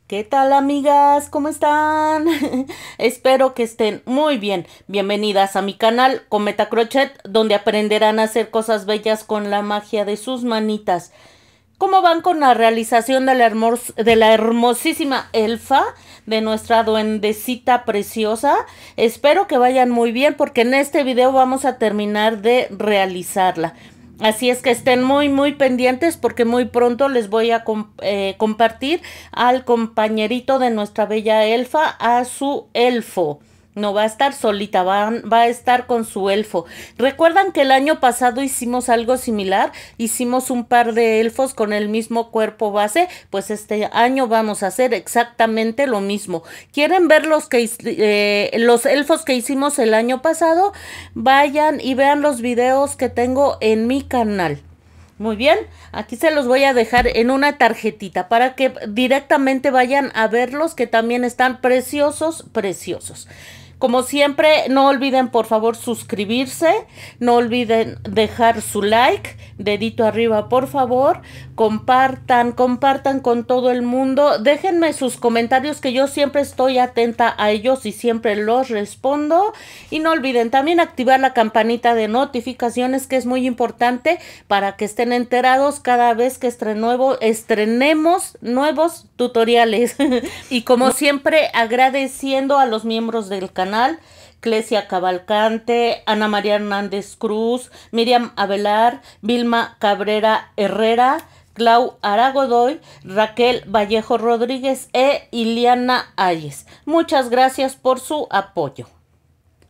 ¿Qué tal, amigas? ¿Cómo están? Espero que estén muy bien. Bienvenidas a mi canal Cometa Crochet, donde aprenderán a hacer cosas bellas con la magia de sus manitas. ¿Cómo van con la realización de la hermosísima elfa, de nuestra duendecita preciosa? Espero que vayan muy bien porque en este video vamos a terminar de realizarla. Así es que estén muy pendientes porque muy pronto les voy a compartir al compañerito de nuestra bella elfa, a su elfo. No va a estar solita, va a estar con su elfo. ¿Recuerdan que el año pasado hicimos algo similar? Hicimos un par de elfos con el mismo cuerpo base. Pues este año vamos a hacer exactamente lo mismo. ¿Quieren ver los elfos que hicimos el año pasado? Vayan y vean los videos que tengo en mi canal. Muy bien, aquí se los voy a dejar en una tarjetita para que directamente vayan a verlos, que también están preciosos, preciosos. Como siempre, no olviden por favor suscribirse, no olviden dejar su like, dedito arriba por favor, compartan con todo el mundo, déjenme sus comentarios que yo siempre estoy atenta a ellos y siempre los respondo. Y no olviden también activar la campanita de notificaciones, que es muy importante para que estén enterados cada vez que estrenemos nuevos tutoriales. Y como siempre, agradeciendo a los miembros del canal: Clesia Cavalcante, Ana María Hernández Cruz, Miriam Avelar, Vilma Cabrera Herrera, Clau Aragodoy, Raquel Vallejo Rodríguez e Iliana Ayes. Muchas gracias por su apoyo.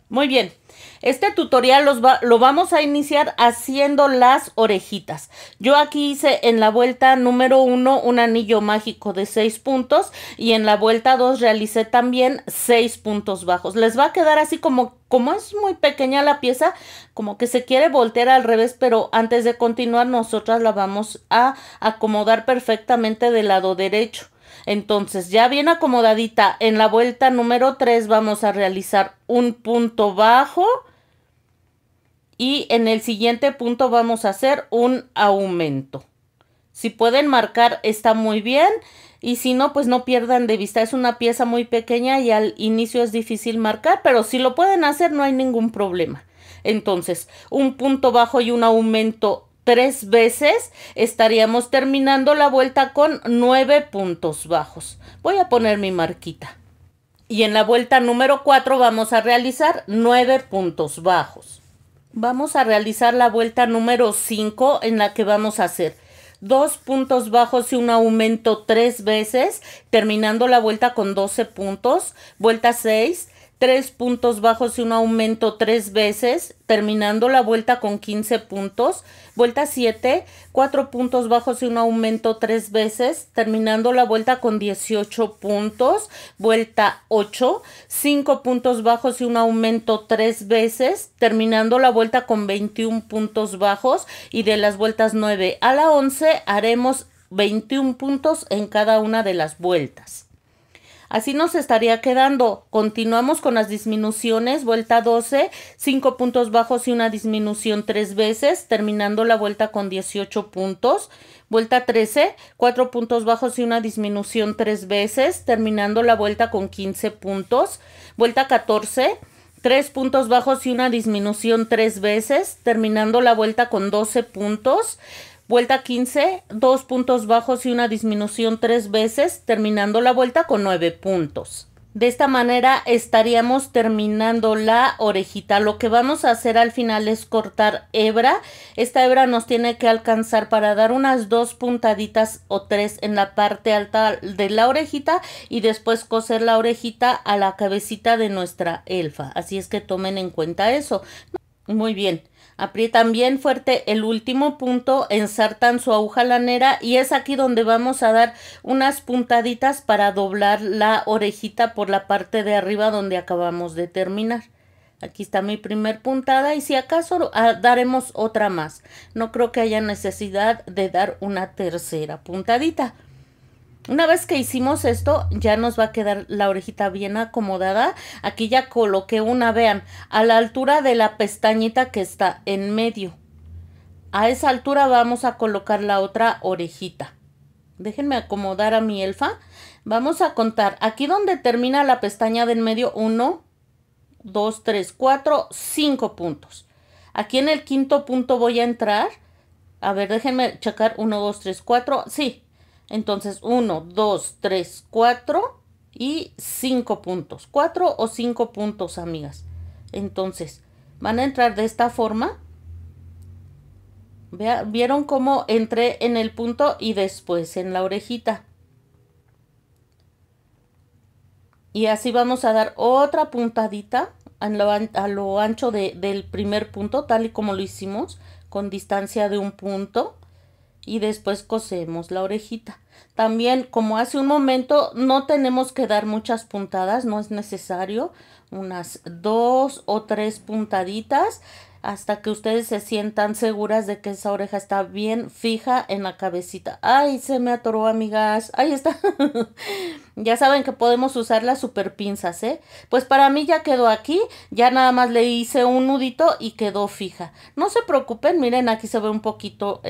Muy bien, este tutorial lo vamos a iniciar haciendo las orejitas. Yo aquí hice en la vuelta número 1 un anillo mágico de 6 puntos y en la vuelta 2 realicé también 6 puntos bajos. Les va a quedar así como es muy pequeña la pieza, como que se quiere voltear al revés, pero antes de continuar nosotras la vamos a acomodar perfectamente del lado derecho. Entonces, ya bien acomodadita, en la vuelta número 3 vamos a realizar un punto bajo y en el siguiente punto vamos a hacer un aumento. Si pueden marcar está muy bien, y si no, pues no pierdan de vista. Es una pieza muy pequeña y al inicio es difícil marcar, pero si lo pueden hacer no hay ningún problema. Entonces, un punto bajo y un aumento 3 veces, estaríamos terminando la vuelta con 9 puntos bajos. Voy a poner mi marquita. Y en la vuelta número 4 vamos a realizar 9 puntos bajos. Vamos a realizar la vuelta número 5, en la que vamos a hacer 2 puntos bajos y un aumento 3 veces, terminando la vuelta con 12 puntos. Vuelta 6, 3 puntos bajos y un aumento 3 veces, terminando la vuelta con 15 puntos. Vuelta 7, 4 puntos bajos y un aumento 3 veces, terminando la vuelta con 18 puntos. Vuelta 8, 5 puntos bajos y un aumento 3 veces, terminando la vuelta con 21 puntos bajos. Y de las vueltas 9 a la 11 haremos 21 puntos en cada una de las vueltas. Así nos estaría quedando. Continuamos con las disminuciones. Vuelta 12, 5 puntos bajos y una disminución 3 veces, terminando la vuelta con 18 puntos. Vuelta 13, 4 puntos bajos y una disminución 3 veces, terminando la vuelta con 15 puntos. Vuelta 14, 3 puntos bajos y una disminución 3 veces, terminando la vuelta con 12 puntos. Vuelta 15, 2 puntos bajos y una disminución 3 veces, terminando la vuelta con 9 puntos. De esta manera estaríamos terminando la orejita. Lo que vamos a hacer al final es cortar hebra. Esta hebra nos tiene que alcanzar para dar unas 2 puntaditas o 3 en la parte alta de la orejita y después coser la orejita a la cabecita de nuestra elfa. Así es que tomen en cuenta eso. Muy bien. Aprietan bien fuerte el último punto, ensartan su aguja lanera y es aquí donde vamos a dar unas puntaditas para doblar la orejita por la parte de arriba donde acabamos de terminar. Aquí está mi primer puntada y si acaso daremos otra más. No creo que haya necesidad de dar una tercera puntadita. Una vez que hicimos esto, ya nos va a quedar la orejita bien acomodada. Aquí ya coloqué una, vean, a la altura de la pestañita que está en medio. A esa altura vamos a colocar la otra orejita. Déjenme acomodar a mi elfa. Vamos a contar aquí donde termina la pestaña del medio, 1, 2, 3, 4, 5 puntos. Aquí en el quinto punto voy a entrar. A ver, déjenme checar. 1, 2, 3, 4. Sí. Entonces, 1, 2, 3, 4 y 5 puntos. 4 o 5 puntos, amigas. Entonces, van a entrar de esta forma. ¿Vieron cómo entré en el punto y después en la orejita? Y así vamos a dar otra puntadita a lo ancho del primer punto, tal y como lo hicimos, con distancia de un punto. Y después cosemos la orejita. También, como hace un momento, no tenemos que dar muchas puntadas, no es necesario. Unas 2 o 3 puntaditas hasta que ustedes se sientan seguras de que esa oreja está bien fija en la cabecita. ¡Ay, se me atoró, amigas! Ahí está. Ya saben que podemos usar las super pinzas, ¿eh? Pues para mí ya quedó aquí. Ya nada más le hice un nudito y quedó fija. No se preocupen, miren, aquí se ve un poquito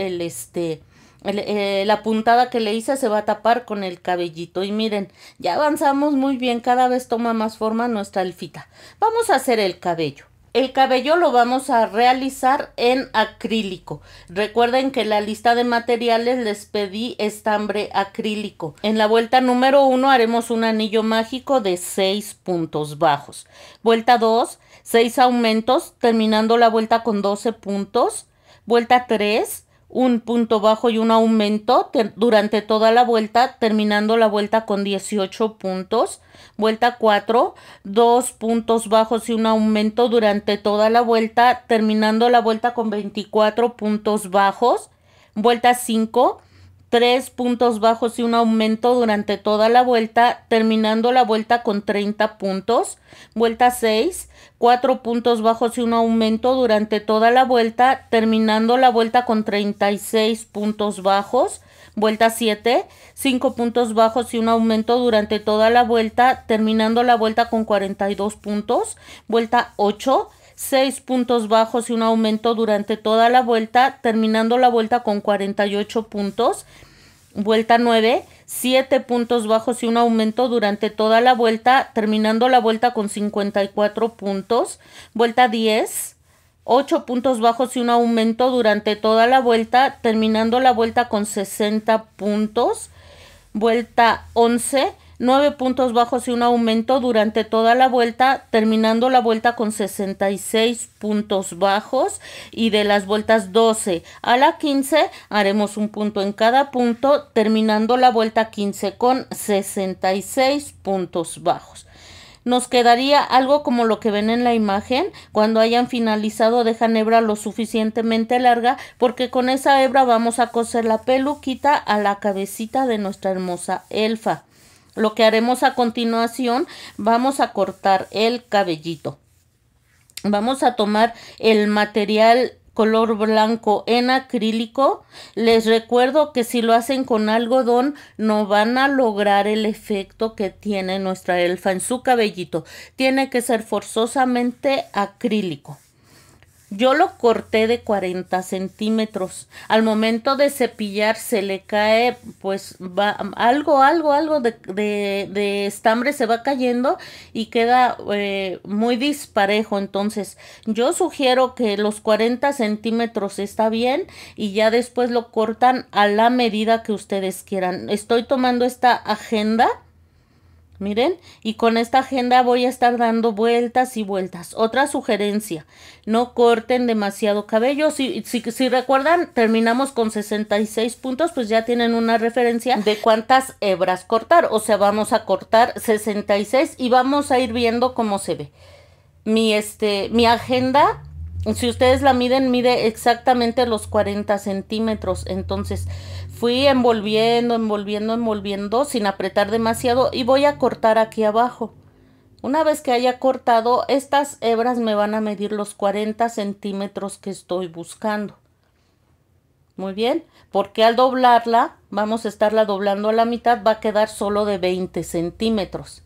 la puntada que le hice se va a tapar con el cabellito. Y miren, ya avanzamos muy bien. Cada vez toma más forma nuestra elfita. Vamos a hacer el cabello. El cabello lo vamos a realizar en acrílico. Recuerden que en la lista de materiales les pedí estambre acrílico. En la vuelta número 1 haremos un anillo mágico de 6 puntos bajos. Vuelta 2, 6 aumentos, terminando la vuelta con 12 puntos. Vuelta 3, un punto bajo y un aumento durante toda la vuelta, terminando la vuelta con 18 puntos. Vuelta 4, 2 puntos bajos y un aumento durante toda la vuelta, terminando la vuelta con 24 puntos bajos. Vuelta 5, 3 puntos bajos y un aumento durante toda la vuelta, terminando la vuelta con 30 puntos. Vuelta 6, 4 puntos bajos y un aumento durante toda la vuelta, terminando la vuelta con 36 puntos bajos. Vuelta 7, 5 puntos bajos y un aumento durante toda la vuelta, terminando la vuelta con 42 puntos. Vuelta 8, 6 puntos bajos y un aumento durante toda la vuelta, terminando la vuelta con 48 puntos. Vuelta 9, 7 puntos bajos y un aumento durante toda la vuelta, terminando la vuelta con 54 puntos. Vuelta 10, 8 puntos bajos y un aumento durante toda la vuelta, terminando la vuelta con 60 puntos. Vuelta 11, 9 puntos bajos y un aumento durante toda la vuelta, terminando la vuelta con 66 puntos bajos. Y de las vueltas 12 a la 15 haremos un punto en cada punto, terminando la vuelta 15 con 66 puntos bajos. Nos quedaría algo como lo que ven en la imagen. Cuando hayan finalizado, dejan hebra lo suficientemente larga, porque con esa hebra vamos a coser la peluquita a la cabecita de nuestra hermosa elfa. Lo que haremos a continuación, vamos a cortar el cabellito. Vamos a tomar el material color blanco en acrílico. Les recuerdo que si lo hacen con algodón no van a lograr el efecto que tiene nuestra elfa en su cabellito. Tiene que ser forzosamente acrílico. Yo lo corté de 40 centímetros. Al momento de cepillar se le cae, pues algo de estambre se va cayendo y queda muy disparejo. Entonces yo sugiero que los 40 centímetros está bien y ya después lo cortan a la medida que ustedes quieran. Estoy tomando esta agenda. Miren, y con esta agenda voy a estar dando vueltas y vueltas. Otra sugerencia, no corten demasiado cabello. Si recuerdan, terminamos con 66 puntos, pues ya tienen una referencia de cuántas hebras cortar. O sea, vamos a cortar 66 y vamos a ir viendo cómo se ve. Mi agenda, si ustedes la miden, mide exactamente los 40 centímetros. Entonces fui envolviendo sin apretar demasiado y voy a cortar aquí abajo. Una vez que haya cortado, estas hebras me van a medir los 40 centímetros que estoy buscando. Muy bien, porque al doblarla, vamos a estarla doblando a la mitad, va a quedar solo de 20 centímetros.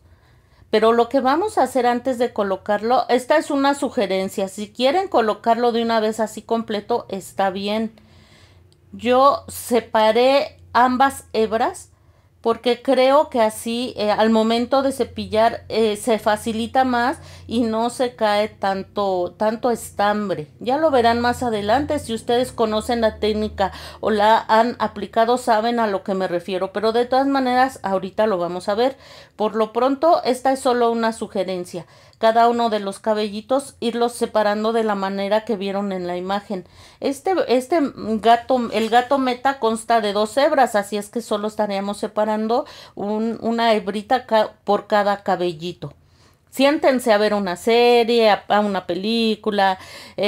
Pero lo que vamos a hacer antes de colocarlo, esta es una sugerencia. Si quieren colocarlo de una vez así completo, está bien. Yo separé ambas hebras porque creo que así al momento de cepillar se facilita más y no se cae tanto estambre. Ya lo verán más adelante, si ustedes conocen la técnica o la han aplicado saben a lo que me refiero, pero de todas maneras ahorita lo vamos a ver. Por lo pronto esta es solo una sugerencia. Cada uno de los cabellitos irlos separando de la manera que vieron en la imagen. El gato meta consta de 2 hebras, así es que solo estaríamos separando una hebrita por cada cabellito. Siéntense a ver una serie, a una película,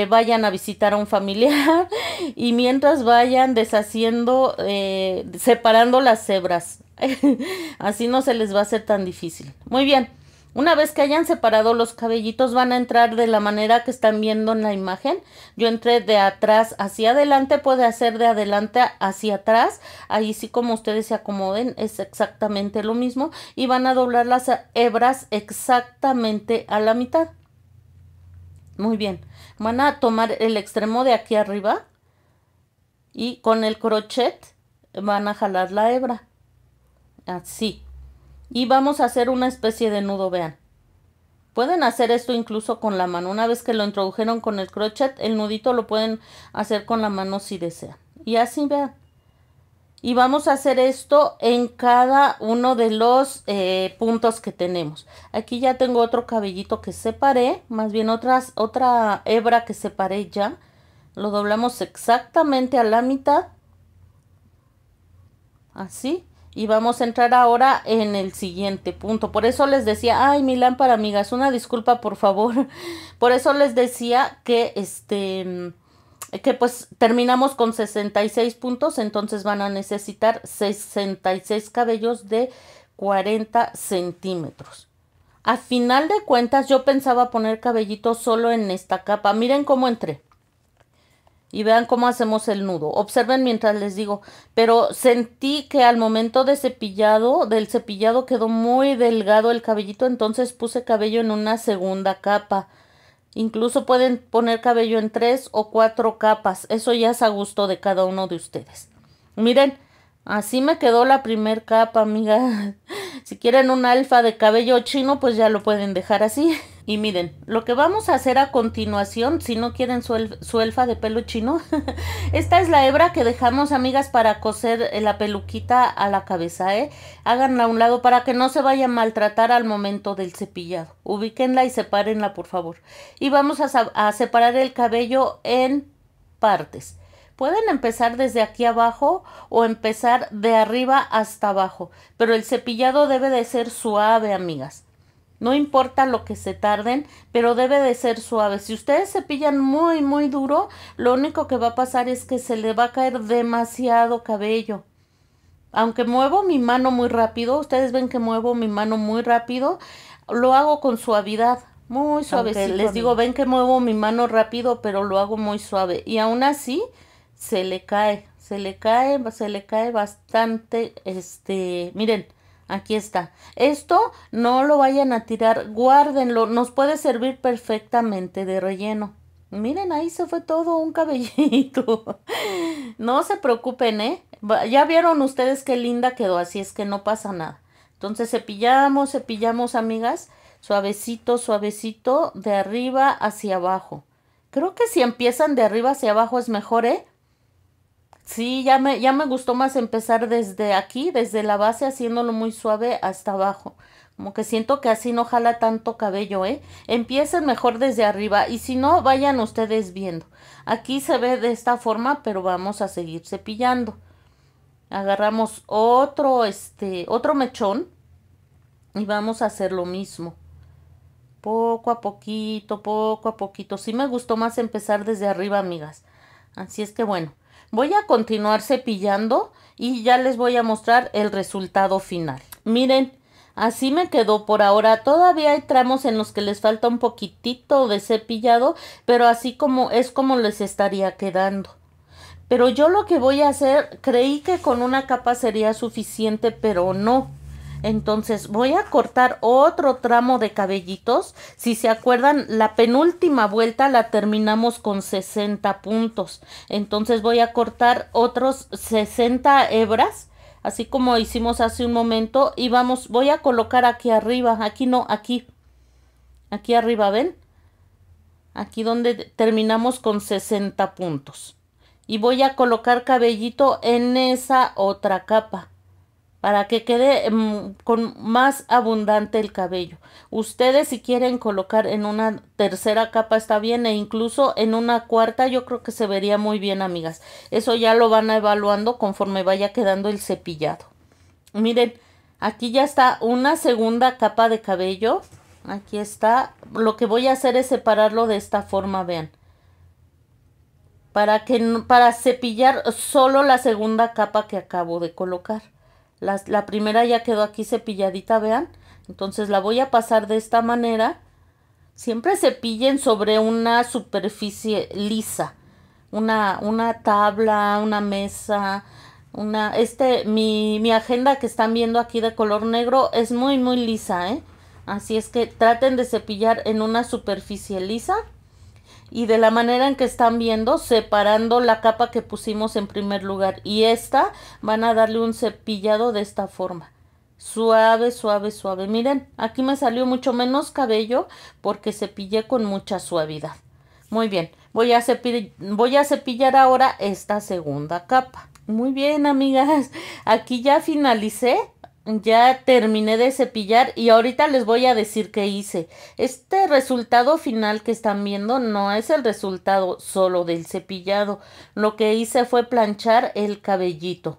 vayan a visitar a un familiar y mientras vayan deshaciendo, separando las hebras. Así no se les va a hacer tan difícil. Muy bien. Una vez que hayan separado los cabellitos van a entrar de la manera que están viendo en la imagen. Yo entré de atrás hacia adelante, puede hacer de adelante hacia atrás. Ahí sí como ustedes se acomoden es exactamente lo mismo. Y van a doblar las hebras exactamente a la mitad. Muy bien. Van a tomar el extremo de aquí arriba y con el crochet van a jalar la hebra. Así. Y vamos a hacer una especie de nudo, vean. Pueden hacer esto incluso con la mano. Una vez que lo introdujeron con el crochet, el nudito lo pueden hacer con la mano si desean. Y así, vean. Y vamos a hacer esto en cada uno de los puntos que tenemos. Aquí ya tengo otro cabellito que separé, más bien otra hebra que separé ya. Lo doblamos exactamente a la mitad. Así. Y vamos a entrar ahora en el siguiente punto. Por eso les decía, ay, mi lámpara, amigas, una disculpa, por favor. Por eso les decía que pues terminamos con 66 puntos, entonces van a necesitar 66 cabellos de 40 centímetros. A final de cuentas, yo pensaba poner cabellitos solo en esta capa. Miren cómo entré. Y vean cómo hacemos el nudo. Observen mientras les digo. Pero sentí que al momento del cepillado quedó muy delgado el cabellito. Entonces puse cabello en una segunda capa. Incluso pueden poner cabello en 3 o 4 capas. Eso ya es a gusto de cada uno de ustedes. Miren, así me quedó la primer capa, amiga. Si quieren un alfa de cabello chino, pues ya lo pueden dejar así. Y miren, lo que vamos a hacer a continuación, si no quieren su elfa de pelo chino, esta es la hebra que dejamos, amigas, para coser la peluquita a la cabeza, ¿eh? Háganla a un lado para que no se vaya a maltratar al momento del cepillado. Ubíquenla y sepárenla, por favor. Y vamos a separar el cabello en partes. Pueden empezar desde aquí abajo o empezar de arriba hasta abajo, pero el cepillado debe de ser suave, amigas. No importa lo que se tarden, pero debe de ser suave. Si ustedes cepillan muy duro, lo único que va a pasar es que se le va a caer demasiado cabello. Aunque muevo mi mano muy rápido, ustedes ven que muevo mi mano muy rápido, lo hago con suavidad, muy suavecito. Les digo, ven que muevo mi mano rápido, pero lo hago muy suave. Y aún así, se le cae bastante, miren. Aquí está. Esto no lo vayan a tirar, guárdenlo. Nos puede servir perfectamente de relleno. Miren, ahí se fue todo un cabellito. No se preocupen, ¿eh? Ya vieron ustedes qué linda quedó, así es que no pasa nada. Entonces cepillamos, amigas. Suavecito, suavecito, de arriba hacia abajo. Creo que si empiezan de arriba hacia abajo es mejor, ¿eh? Sí, ya me gustó más empezar desde aquí, desde la base, haciéndolo muy suave hasta abajo. Como que siento que así no jala tanto cabello, ¿eh? Empiecen mejor desde arriba y si no, vayan ustedes viendo. Aquí se ve de esta forma, pero vamos a seguir cepillando. Agarramos otro mechón y vamos a hacer lo mismo. Poco a poquito, poco a poquito. Sí me gustó más empezar desde arriba, amigas. Así es que bueno. Voy a continuar cepillando y ya les voy a mostrar el resultado final. Miren, así me quedó por ahora. Todavía hay tramos en los que les falta un poquitito de cepillado, pero así como les estaría quedando. Pero yo lo que voy a hacer, creí que con una capa sería suficiente, pero no. Entonces voy a cortar otro tramo de cabellitos. Si se acuerdan, la penúltima vuelta la terminamos con 60 puntos. Entonces voy a cortar otros 60 hebras así como hicimos hace un momento. Y voy a colocar aquí arriba, aquí no, aquí arriba, ¿ven? Aquí donde terminamos con 60 puntos. Y voy a colocar cabellito en esa otra capa, para que quede con más abundante el cabello. Ustedes si quieren colocar en una tercera capa está bien, e incluso en una cuarta yo creo que se vería muy bien, amigas. Eso ya lo van evaluando conforme vaya quedando el cepillado. Miren, aquí ya está una segunda capa de cabello. Aquí está. Lo que voy a hacer es separarlo de esta forma, vean. Para cepillar solo la segunda capa que acabo de colocar. La primera ya quedó aquí cepilladita, vean. Entonces la voy a pasar de esta manera. Siempre cepillen sobre una superficie lisa. Una tabla, una mesa, mi agenda que están viendo aquí de color negro es muy lisa, ¿eh? Así es que traten de cepillar en una superficie lisa. Y de la manera en que están viendo, separando la capa que pusimos en primer lugar y esta, van a darle un cepillado de esta forma. Suave, suave, suave. Miren, aquí me salió mucho menos cabello porque cepillé con mucha suavidad. Muy bien, voy a cepillar ahora esta segunda capa. Muy bien, amigas. Aquí ya finalicé. Ya terminé de cepillar y ahorita les voy a decir qué hice. Este resultado final que están viendo no es el resultado solo del cepillado. Lo que hice fue planchar el cabellito.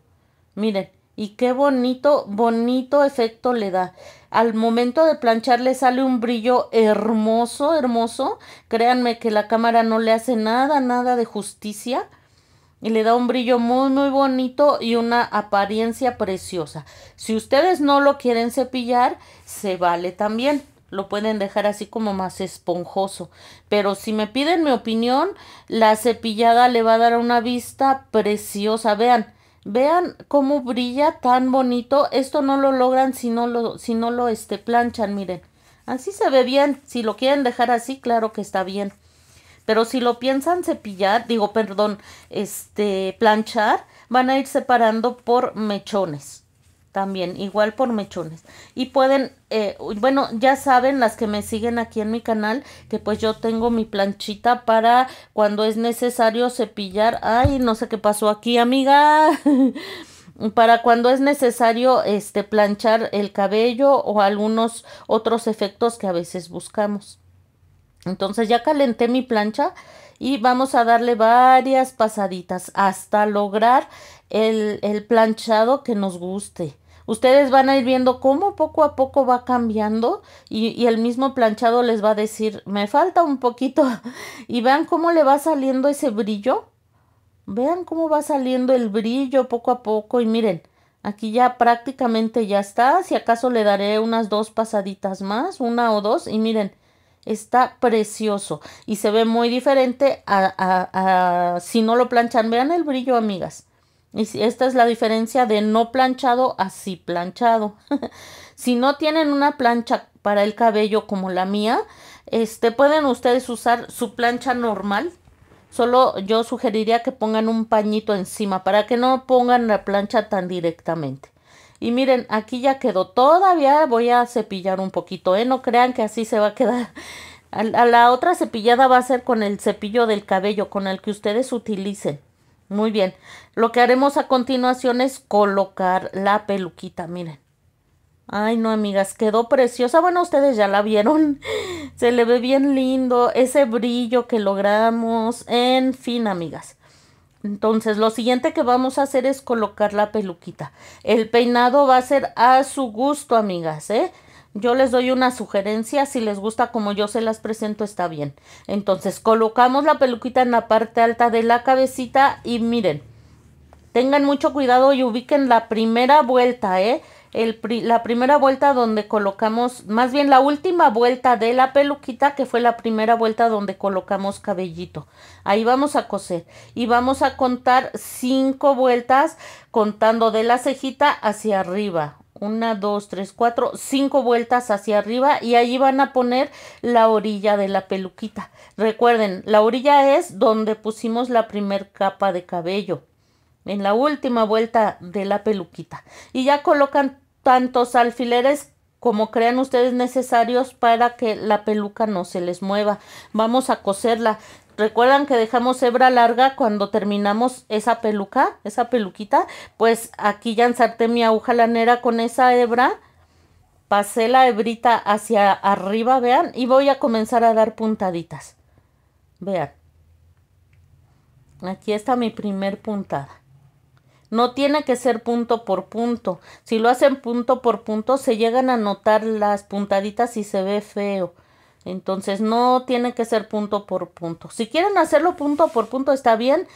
Miren, y qué bonito, bonito efecto le da. Al momento de planchar le sale un brillo hermoso, hermoso. Créanme que la cámara no le hace nada de justicia. Y le da un brillo muy bonito y una apariencia preciosa. Si ustedes no lo quieren cepillar, se vale también. Lo pueden dejar así como más esponjoso. Pero si me piden mi opinión, la cepillada le va a dar una vista preciosa. Vean cómo brilla tan bonito. Esto no lo logran si no lo planchan, miren. Así se ve bien. Si lo quieren dejar así, claro que está bien. Pero si lo piensan planchar, van a ir separando por mechones. También, igual por mechones. Y pueden, bueno, ya saben las que me siguen aquí en mi canal, que pues yo tengo mi planchita para cuando es necesario cepillar. Ay, no sé qué pasó aquí, amiga. Para cuando es necesario, planchar el cabello o algunos otros efectos que a veces buscamos. Entonces ya calenté mi plancha y vamos a darle varias pasaditas hasta lograr el planchado que nos guste. Ustedes van a ir viendo cómo poco a poco va cambiando y el mismo planchado les va a decir, me falta un poquito. Y vean cómo le va saliendo ese brillo. Vean cómo va saliendo el brillo poco a poco y miren, aquí ya prácticamente ya está. Si acaso le daré unas 2 pasaditas más, 1 o 2 y miren. Está precioso y se ve muy diferente a si no lo planchan. Vean el brillo, amigas. Y esta es la diferencia de no planchado a sí planchado. Si no tienen una plancha para el cabello como la mía, pueden ustedes usar su plancha normal. Solo yo sugeriría que pongan un pañito encima para que no pongan la plancha tan directamente. Y miren, aquí ya quedó. Todavía voy a cepillar un poquito, ¿eh? No crean que así se va a quedar. A la otra cepillada va a ser con el cepillo del cabello, con el que ustedes utilicen. Muy bien. Lo que haremos a continuación es colocar la peluquita, miren. Ay, no, amigas, quedó preciosa. Bueno, ustedes ya la vieron. Se le ve bien lindo ese brillo que logramos. En fin, amigas. Entonces, lo siguiente que vamos a hacer es colocar la peluquita. El peinado va a ser a su gusto, amigas, ¿eh? Yo les doy una sugerencia. Si les gusta como yo se las presento, está bien. Entonces, colocamos la peluquita en la parte alta de la cabecita y miren. Tengan mucho cuidado y ubiquen la primera vuelta, ¿eh? La primera vuelta donde colocamos, más bien la última vuelta de la peluquita, que fue la primera vuelta donde colocamos cabellito. Ahí vamos a coser y vamos a contar 5 vueltas contando de la cejita hacia arriba. 1, 2, 3, 4, 5 vueltas hacia arriba y allí van a poner la orilla de la peluquita. Recuerden, la orilla es donde pusimos la primer capa de cabello. en la última vuelta de la peluquita. Y ya colocan tantos alfileres como crean ustedes necesarios para que la peluca no se les mueva. Vamos a coserla. Recuerdan que dejamos hebra larga cuando terminamos esa peluquita. Pues aquí ya ensarté mi aguja lanera con esa hebra. Pasé la hebrita hacia arriba, vean, y voy a comenzar a dar puntaditas. Vean. Aquí está mi primer puntada. No tiene que ser punto por punto. Si lo hacen punto por punto, se llegan a notar las puntaditas y se ve feo. Entonces no tiene que ser punto por punto. Si quieren hacerlo punto por punto está bien,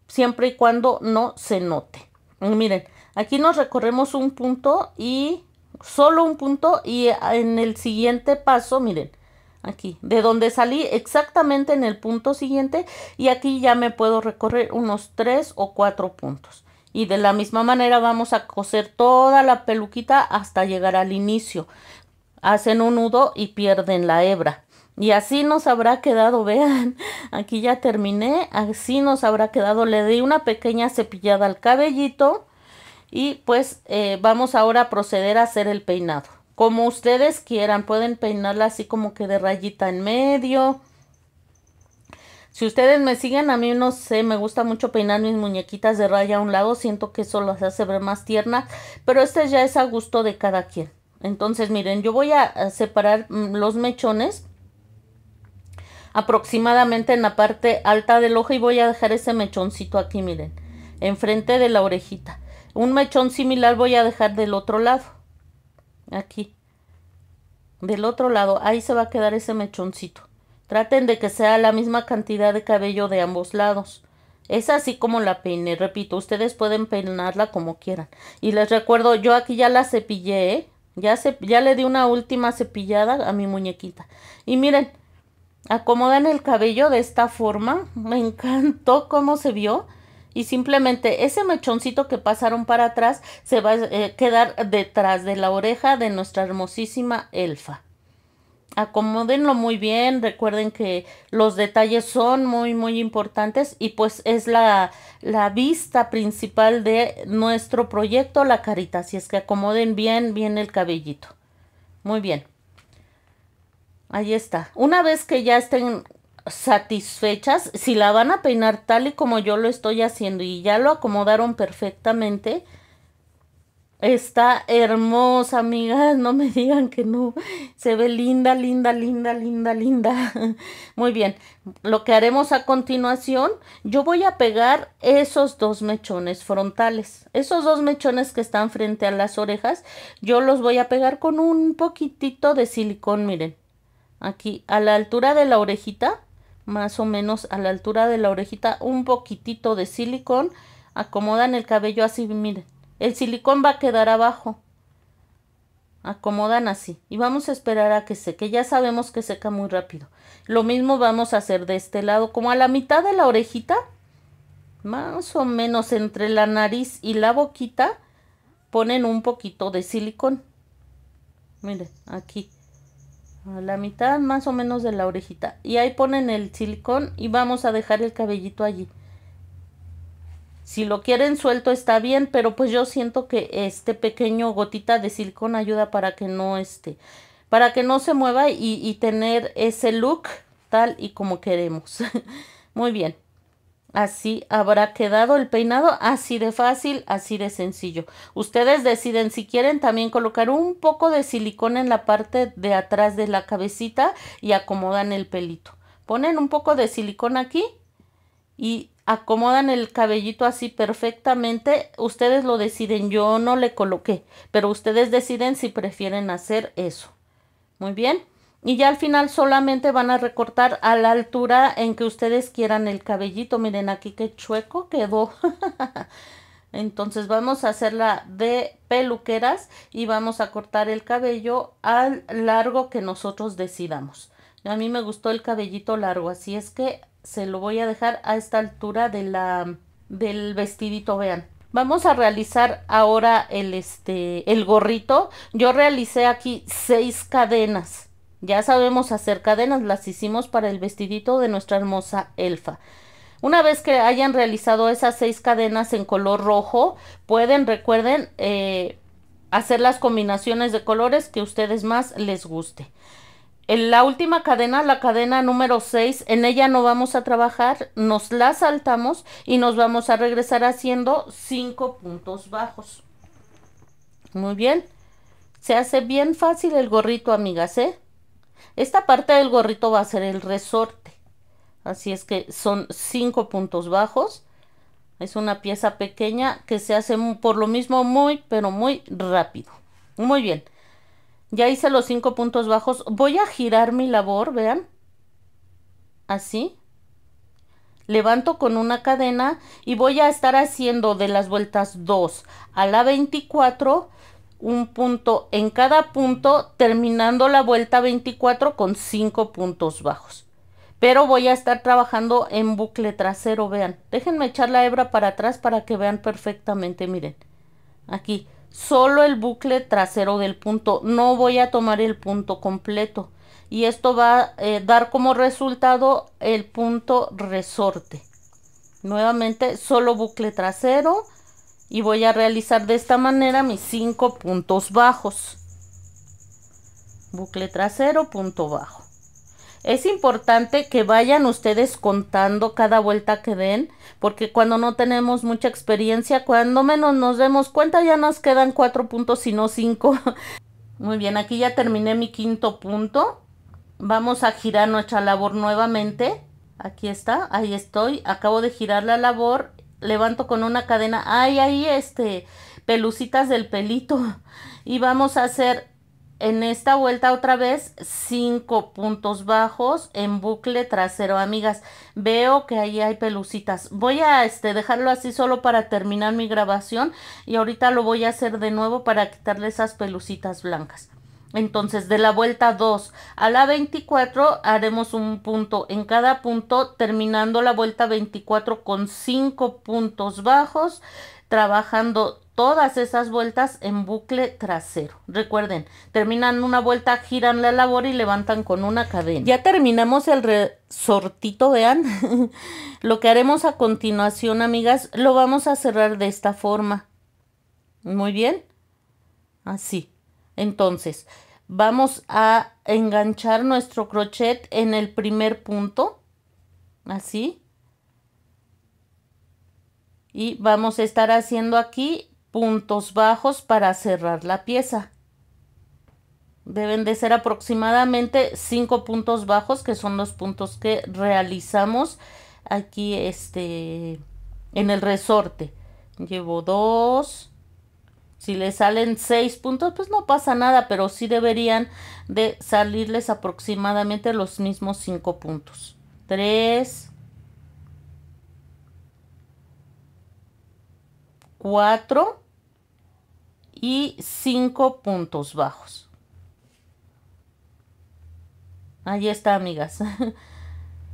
siempre y cuando no se note. Miren, aquí nos recorremos un punto y solo un punto, y en el siguiente paso, miren, aquí, de donde salí exactamente en el punto siguiente, y aquí ya me puedo recorrer unos 3 o 4 puntos. Y de la misma manera vamos a coser toda la peluquita hasta llegar al inicio. Hacen un nudo y pierden la hebra. Y así nos habrá quedado, vean, aquí ya terminé, así nos habrá quedado. Le di una pequeña cepillada al cabellito y pues vamos ahora a proceder a hacer el peinado. Como ustedes quieran, pueden peinarla así como que de rayita en medio. Si ustedes me siguen, a mí no sé, me gusta mucho peinar mis muñequitas de raya a un lado. Siento que eso las hace ver más tiernas, pero este ya es a gusto de cada quien. Entonces, miren, yo voy a separar los mechones aproximadamente en la parte alta del ojo y voy a dejar ese mechoncito aquí, miren, enfrente de la orejita. Un mechón similar voy a dejar del otro lado, aquí, del otro lado, ahí se va a quedar ese mechoncito. Traten de que sea la misma cantidad de cabello de ambos lados. Es así como la peiné, repito, ustedes pueden peinarla como quieran. Y les recuerdo, yo aquí ya la cepillé, ¿eh? Ya le di una última cepillada a mi muñequita. Y miren, acomodan el cabello de esta forma. Me encantó cómo se vio. Y simplemente ese mechoncito que pasaron para atrás se va a quedar detrás de la oreja de nuestra hermosísima elfa. Acomódenlo muy bien, recuerden que los detalles son muy importantes y pues es la vista principal de nuestro proyecto, la carita, así es que acomoden bien el cabellito. Muy bien, ahí está. Una vez que ya estén satisfechas, si la van a peinar tal y como yo lo estoy haciendo y ya lo acomodaron perfectamente, está hermosa, amigas, no me digan que no. Se ve linda. Muy bien, lo que haremos a continuación, yo voy a pegar esos dos mechones frontales. Esos dos mechones que están frente a las orejas, yo los voy a pegar con un poquitito de silicón, miren. Aquí, a la altura de la orejita, más o menos a la altura de la orejita, un poquitito de silicón. Acomodan el cabello así, miren. El silicón va a quedar abajo. Acomodan así. Y vamos a esperar a que seque. Ya sabemos que seca muy rápido. Lo mismo vamos a hacer de este lado. Como a la mitad de la orejita. Más o menos entre la nariz y la boquita. Ponen un poquito de silicón. Miren, aquí. A la mitad más o menos de la orejita. Y ahí ponen el silicón y vamos a dejar el cabellito allí. Si lo quieren suelto está bien, pero pues yo siento que este pequeño gotita de silicón ayuda para que no se mueva y tener ese look tal y como queremos. Muy bien. Así habrá quedado el peinado, así de fácil, así de sencillo. Ustedes deciden si quieren también colocar un poco de silicón en la parte de atrás de la cabecita y acomodan el pelito. Ponen un poco de silicón aquí y acomodan el cabellito así perfectamente. Ustedes lo deciden, yo no le coloqué, pero ustedes deciden si prefieren hacer eso. Muy bien. Y ya al final solamente van a recortar a la altura en que ustedes quieran el cabellito. Miren aquí qué chueco quedó. Entonces vamos a hacerla de peluqueras y vamos a cortar el cabello al largo que nosotros decidamos. A mí me gustó el cabellito largo, así es que se lo voy a dejar a esta altura de del vestidito, vean. Vamos a realizar ahora el gorrito. Yo realicé aquí 6 cadenas. Ya sabemos hacer cadenas, las hicimos para el vestidito de nuestra hermosa elfa. Una vez que hayan realizado esas 6 cadenas en color rojo, pueden, recuerden, hacer las combinaciones de colores que a ustedes más les guste. En la última cadena, la cadena número 6, en ella no vamos a trabajar, nos la saltamos y nos vamos a regresar haciendo 5 puntos bajos. Muy bien. Se hace bien fácil el gorrito, amigas, ¿eh? Esta parte del gorrito va a ser el resorte. Así es que son 5 puntos bajos. Es una pieza pequeña que se hace por lo mismo muy, pero muy rápido. Muy bien. Ya hice los 5 puntos bajos. Voy a girar mi labor, vean. Así. Levanto con una cadena y voy a estar haciendo de las vueltas 2 a la 24 un punto en cada punto, terminando la vuelta 24 con 5 puntos bajos. Pero voy a estar trabajando en bucle trasero, vean. Déjenme echar la hebra para atrás para que vean perfectamente, miren. Aquí, solo el bucle trasero del punto. No voy a tomar el punto completo. Y esto va a dar como resultado el punto resorte. Nuevamente, solo bucle trasero. Y voy a realizar de esta manera mis 5 puntos bajos. Bucle trasero, punto bajo. Es importante que vayan ustedes contando cada vuelta que den, porque cuando no tenemos mucha experiencia, cuando menos nos demos cuenta ya nos quedan 4 puntos y no 5. Muy bien, aquí ya terminé mi 5.º punto. Vamos a girar nuestra labor nuevamente. Aquí está, ahí estoy. Acabo de girar la labor. Levanto con una cadena. Ay, ahí pelucitas del pelito. Y vamos a hacer en esta vuelta otra vez 5 puntos bajos en bucle trasero, amigas. Veo que ahí hay pelucitas. Voy a dejarlo así solo para terminar mi grabación. Y ahorita lo voy a hacer de nuevo para quitarle esas pelucitas blancas. Entonces, de la vuelta 2 a la 24 haremos un punto en cada punto, terminando la vuelta 24 con 5 puntos bajos, trabajando todas esas vueltas en bucle trasero. Recuerden, terminan una vuelta, giran la labor y levantan con una cadena. Ya terminamos el resortito, vean. Lo que haremos a continuación, amigas, lo vamos a cerrar de esta forma. Muy bien. Así. Entonces, vamos a enganchar nuestro crochet en el primer punto, así. Y vamos a estar haciendo aquí puntos bajos para cerrar la pieza. Deben de ser aproximadamente 5 puntos bajos, que son los puntos que realizamos aquí en el resorte. Llevo 2. Si les salen 6 puntos, pues no pasa nada, pero sí deberían de salirles aproximadamente los mismos 5 puntos. 3, 4 y 5 puntos bajos. Ahí está, amigas.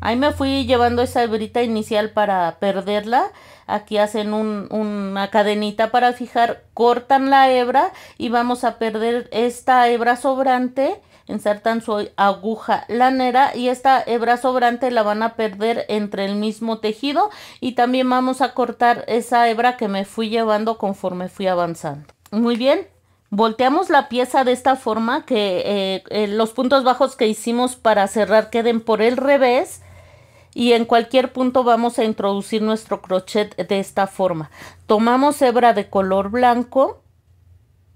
Ahí me fui llevando esa hebrita inicial para perderla. Aquí hacen una cadenita para fijar, cortan la hebra y vamos a perder esta hebra sobrante. Insertan su aguja lanera y esta hebra sobrante la van a perder entre el mismo tejido. Y también vamos a cortar esa hebra que me fui llevando conforme fui avanzando. Muy bien. Volteamos la pieza de esta forma, que los puntos bajos que hicimos para cerrar queden por el revés. Y en cualquier punto vamos a introducir nuestro crochet de esta forma. Tomamos hebra de color blanco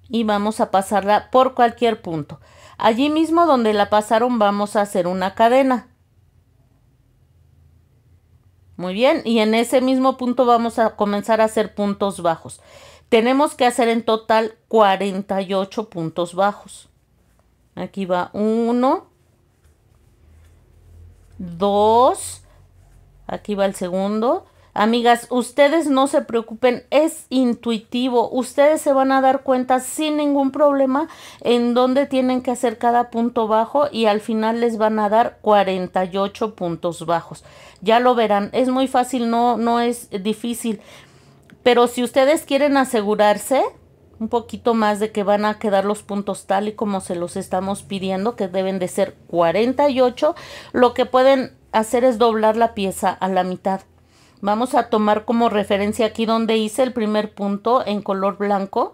y vamos a pasarla por cualquier punto. Allí mismo donde la pasaron vamos a hacer una cadena. Muy bien, y en ese mismo punto vamos a comenzar a hacer puntos bajos. Tenemos que hacer en total 48 puntos bajos. Aquí va 1, 2, aquí va el segundo. Amigas, ustedes no se preocupen, es intuitivo. Ustedes se van a dar cuenta sin ningún problema en dónde tienen que hacer cada punto bajo y al final les van a dar 48 puntos bajos. Ya lo verán, es muy fácil, no es difícil. Pero si ustedes quieren asegurarse un poquito más de que van a quedar los puntos tal y como se los estamos pidiendo, que deben de ser 48, lo que pueden hacer es doblar la pieza a la mitad. Vamos a tomar como referencia aquí donde hice el primer punto en color blanco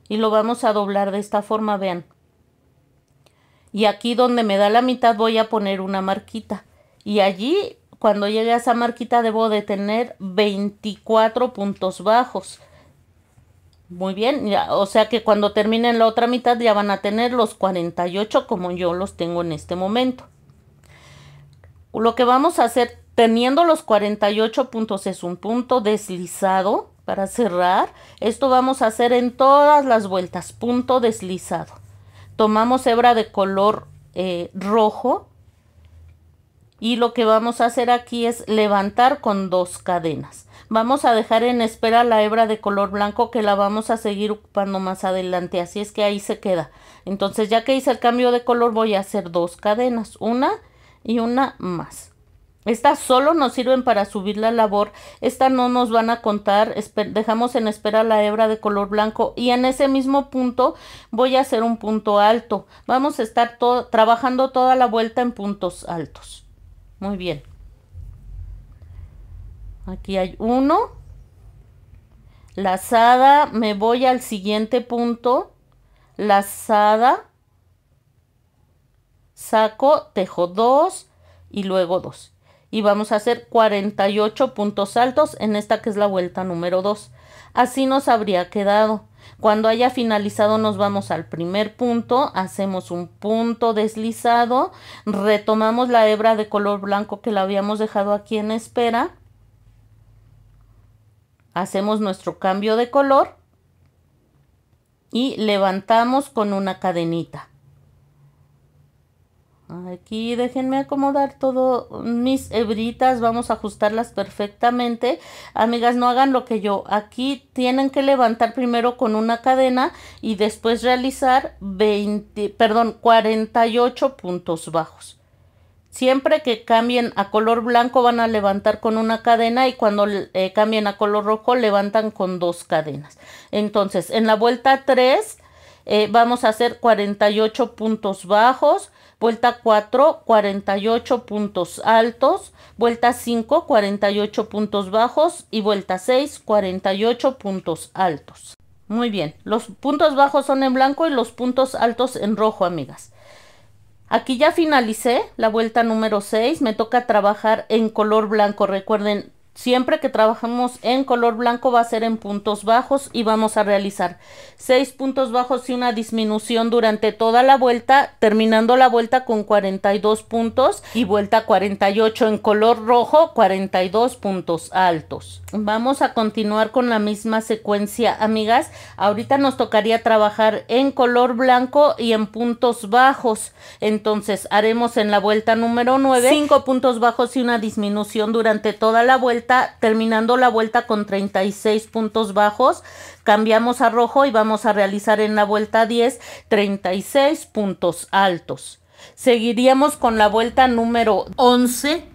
y lo vamos a doblar de esta forma, vean. Y aquí donde me da la mitad voy a poner una marquita. Y allí, cuando llegue a esa marquita, debo de tener 24 puntos bajos. Muy bien, ya, o sea que cuando terminen la otra mitad ya van a tener los 48 como yo los tengo en este momento. Lo que vamos a hacer teniendo los 48 puntos es un punto deslizado para cerrar. Esto vamos a hacer en todas las vueltas, punto deslizado. Tomamos hebra de color rojo y lo que vamos a hacer aquí es levantar con 2 cadenas. Vamos a dejar en espera la hebra de color blanco que la vamos a seguir ocupando más adelante, así es que ahí se queda. Entonces ya que hice el cambio de color voy a hacer 2 cadenas, una y una más. Estas solo nos sirven para subir la labor, esta no nos van a contar, dejamos en espera la hebra de color blanco y en ese mismo punto voy a hacer un punto alto. Vamos a estar trabajando toda la vuelta en puntos altos. Muy bien. Aquí hay uno. Lazada, me voy al siguiente punto. Lazada. Saco, tejo 2 y luego 2. Y vamos a hacer 48 puntos altos en esta que es la vuelta número 2. Así nos habría quedado. Cuando haya finalizado nos vamos al primer punto, hacemos un punto deslizado, retomamos la hebra de color blanco que la habíamos dejado aquí en espera, hacemos nuestro cambio de color y levantamos con una cadenita. Aquí déjenme acomodar todo mis hebritas, vamos a ajustarlas perfectamente. Amigas, no hagan lo que yo. Aquí tienen que levantar primero con una cadena y después realizar 48 puntos bajos. Siempre que cambien a color blanco van a levantar con una cadena y cuando cambien a color rojo levantan con 2 cadenas. Entonces, en la vuelta 3 vamos a hacer 48 puntos bajos. Vuelta 4, 48 puntos altos. Vuelta 5, 48 puntos bajos. Y vuelta 6, 48 puntos altos. Muy bien, los puntos bajos son en blanco y los puntos altos en rojo, amigas. Aquí ya finalicé la vuelta número 6. Me toca trabajar en color blanco. Recuerden, siempre que trabajamos en color blanco va a ser en puntos bajos y vamos a realizar 6 puntos bajos y una disminución durante toda la vuelta, terminando la vuelta con 42 puntos y vuelta 48 en color rojo, 42 puntos altos. Vamos a continuar con la misma secuencia, amigas. Ahorita nos tocaría trabajar en color blanco y en puntos bajos. Entonces haremos en la vuelta número 9 5 puntos bajos y una disminución durante toda la vuelta, terminando la vuelta con 36 puntos bajos. Cambiamos a rojo y vamos a realizar en la vuelta 10 36 puntos altos. Seguiríamos con la vuelta número 11,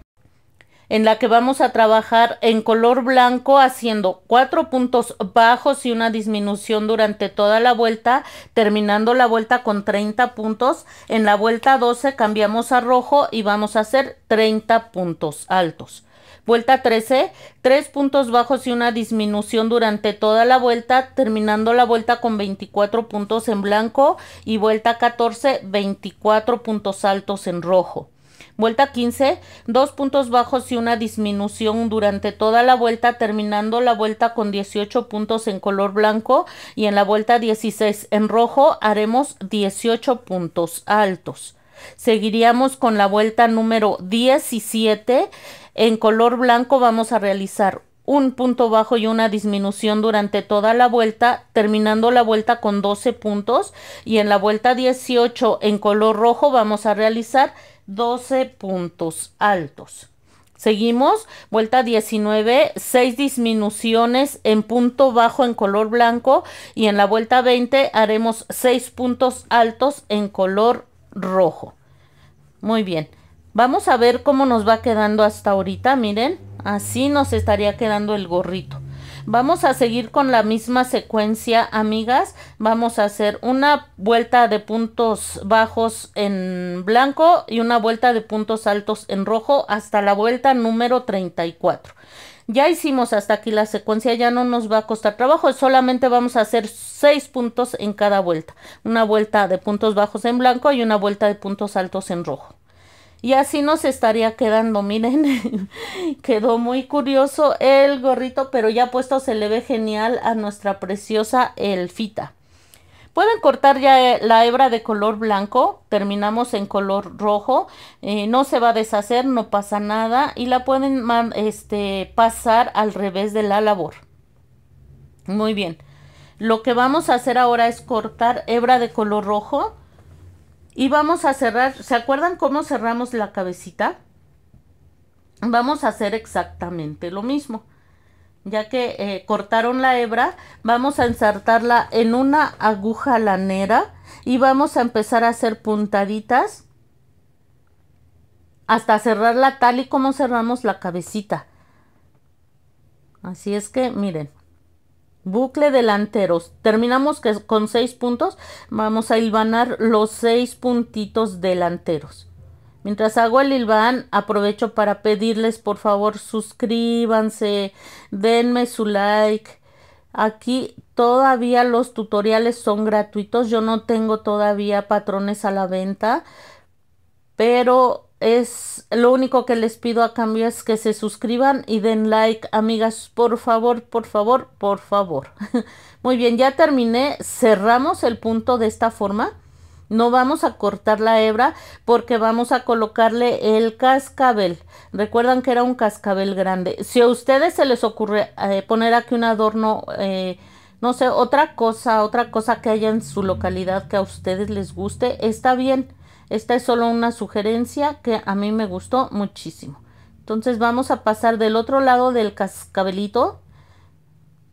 en la que vamos a trabajar en color blanco haciendo 4 puntos bajos y una disminución durante toda la vuelta, terminando la vuelta con 30 puntos. En la vuelta 12 cambiamos a rojo y vamos a hacer 30 puntos altos. Vuelta 13, 3 puntos bajos y una disminución durante toda la vuelta, terminando la vuelta con 24 puntos en blanco. Y vuelta 14, 24 puntos altos en rojo. Vuelta 15, 2 puntos bajos y una disminución durante toda la vuelta, terminando la vuelta con 18 puntos en color blanco. Y en la vuelta 16 en rojo haremos 18 puntos altos. Seguiríamos con la vuelta número 17. En color blanco vamos a realizar un punto bajo y una disminución durante toda la vuelta, terminando la vuelta con 12 puntos. Y en la vuelta 18 en color rojo vamos a realizar 12 puntos altos. Seguimos, vuelta 19, 6 disminuciones en punto bajo en color blanco. Y en la vuelta 20 haremos 6 puntos altos en color rojo. Muy bien. Vamos a ver cómo nos va quedando hasta ahorita. Miren, así nos estaría quedando el gorrito. Vamos a seguir con la misma secuencia, amigas. Vamos a hacer una vuelta de puntos bajos en blanco y una vuelta de puntos altos en rojo hasta la vuelta número 34. Ya hicimos hasta aquí la secuencia, ya no nos va a costar trabajo, solamente vamos a hacer 6 puntos en cada vuelta. Una vuelta de puntos bajos en blanco y una vuelta de puntos altos en rojo. Y así nos estaría quedando, miren, quedó muy curioso el gorrito, pero ya puesto se le ve genial a nuestra preciosa elfita. Pueden cortar ya la hebra de color blanco, terminamos en color rojo, no se va a deshacer, no pasa nada y la pueden pasar al revés de la labor. Muy bien, lo que vamos a hacer ahora es cortar hebra de color rojo y vamos a cerrar. ¿Se acuerdan cómo cerramos la cabecita? Vamos a hacer exactamente lo mismo. Ya que cortaron la hebra, vamos a ensartarla en una aguja lanera y vamos a empezar a hacer puntaditas hasta cerrarla tal y como cerramos la cabecita. Así es que miren, bucle delanteros, terminamos con 6 puntos, vamos a hilvanar los 6 puntitos delanteros. Mientras hago el hilván, aprovecho para pedirles por favor suscríbanse, denme su like. Aquí todavía los tutoriales son gratuitos, yo no tengo todavía patrones a la venta, pero es lo único que les pido a cambio es que se suscriban y den like, amigas, por favor, por favor, por favor. Muy bien, ya terminé, cerramos el punto de esta forma. No vamos a cortar la hebra porque vamos a colocarle el cascabel. Recuerdan que era un cascabel grande. Si a ustedes se les ocurre poner aquí un adorno, no sé, otra cosa que haya en su localidad que a ustedes les guste, está bien. Esta es solo una sugerencia que a mí me gustó muchísimo. Entonces vamos a pasar del otro lado del cascabelito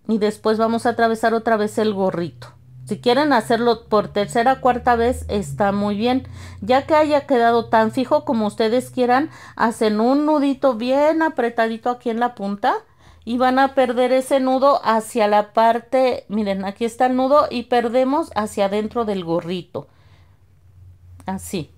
y después vamos a atravesar otra vez el gorrito. Si quieren hacerlo por tercera o cuarta vez, está muy bien. Ya que haya quedado tan fijo como ustedes quieran, hacen un nudito bien apretadito aquí en la punta y van a perder ese nudo hacia la parte, miren, aquí está el nudo y perdemos hacia adentro del gorrito. Así.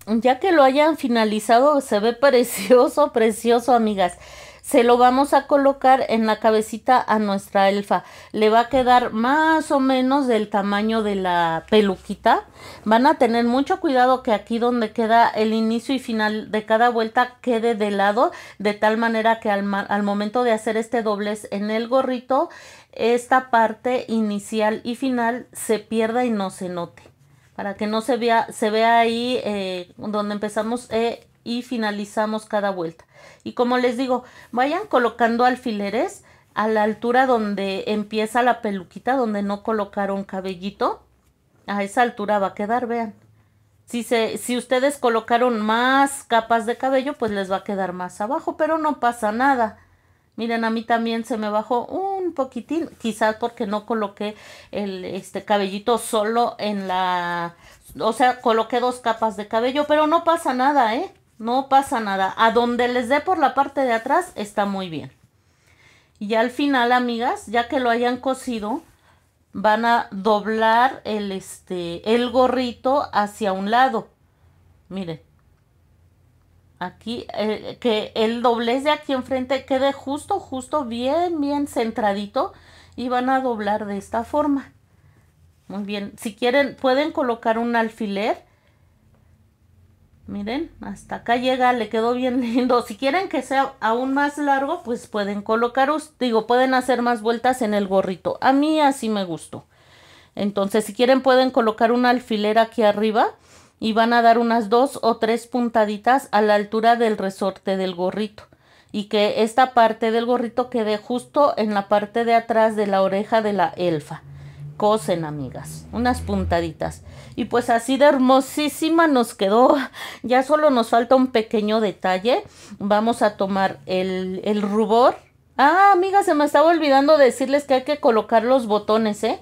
Ya que lo hayan finalizado, se ve precioso, precioso, amigas. Se lo vamos a colocar en la cabecita a nuestra elfa. Le va a quedar más o menos del tamaño de la peluquita. Van a tener mucho cuidado que aquí donde queda el inicio y final de cada vuelta quede de lado. De tal manera que al momento de hacer este doblez en el gorrito, esta parte inicial y final se pierda y no se note. Para que no se vea ahí donde empezamos y finalizamos cada vuelta. Y como les digo, vayan colocando alfileres a la altura donde empieza la peluquita, donde no colocaron cabellito. A esa altura va a quedar, vean. Si ustedes colocaron más capas de cabello, pues les va a quedar más abajo, pero no pasa nada. Miren, a mí también se me bajó un poquitín, quizás porque no coloqué el cabellito solo en la... O sea, coloqué 2 capas de cabello, pero no pasa nada, ¿eh? No pasa nada. A donde les dé por la parte de atrás está muy bien. Y al final, amigas, ya que lo hayan cosido, van a doblar el gorrito hacia un lado. Miren. Aquí, que el doblez de aquí enfrente quede justo, bien centradito. Y van a doblar de esta forma. Muy bien. Si quieren, pueden colocar un alfiler. Miren, hasta acá llega, le quedó bien lindo. Si quieren que sea aún más largo, pues pueden colocar, pueden hacer más vueltas en el gorrito. A mí así me gustó. Entonces, si quieren, pueden colocar un alfiler aquí arriba y van a dar unas 2 o 3 puntaditas a la altura del resorte del gorrito. Y que esta parte del gorrito quede justo en la parte de atrás de la oreja de la elfa. Cosen, amigas, unas puntaditas. Y pues así de hermosísima nos quedó. Ya solo nos falta un pequeño detalle. Vamos a tomar el rubor. Ah, amigas, se me estaba olvidando decirles que hay que colocar los botones, ¿eh?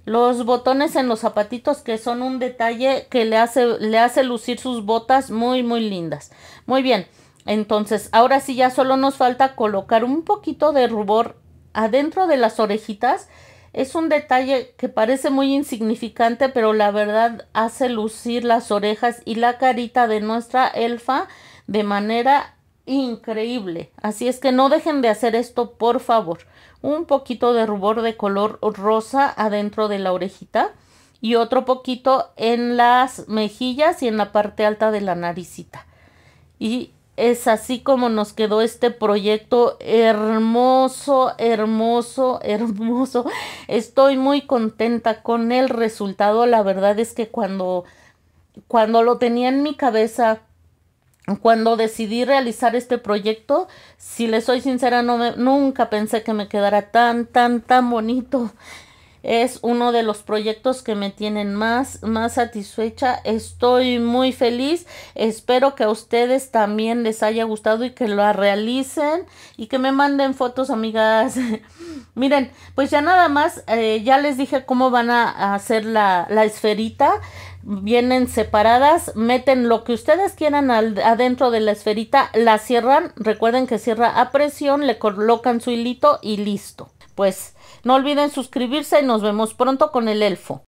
Los botones en los zapatitos, que son un detalle que le hace lucir sus botas muy, muy lindas. Muy bien, entonces ahora sí ya solo nos falta colocar un poquito de rubor adentro de las orejitas. Es un detalle que parece muy insignificante, pero la verdad hace lucir las orejas y la carita de nuestra elfa de manera increíble. Así es que no dejen de hacer esto, por favor. Un poquito de rubor de color rosa adentro de la orejita y otro poquito en las mejillas y en la parte alta de la naricita. Y es así como nos quedó este proyecto hermoso, hermoso, hermoso. Estoy muy contenta con el resultado. La verdad es que cuando lo tenía en mi cabeza, cuando decidí realizar este proyecto, si les soy sincera, nunca pensé que me quedara tan bonito. Es uno de los proyectos que me tienen más satisfecha. Estoy muy feliz. Espero que a ustedes también les haya gustado y que lo realicen y que me manden fotos, amigas. Miren, pues ya nada más, ya les dije cómo van a hacer la esferita. Vienen separadas, meten lo que ustedes quieran adentro de la esferita, la cierran, recuerden que cierra a presión, le colocan su hilito y listo. Pues no olviden suscribirse y nos vemos pronto con el elfo.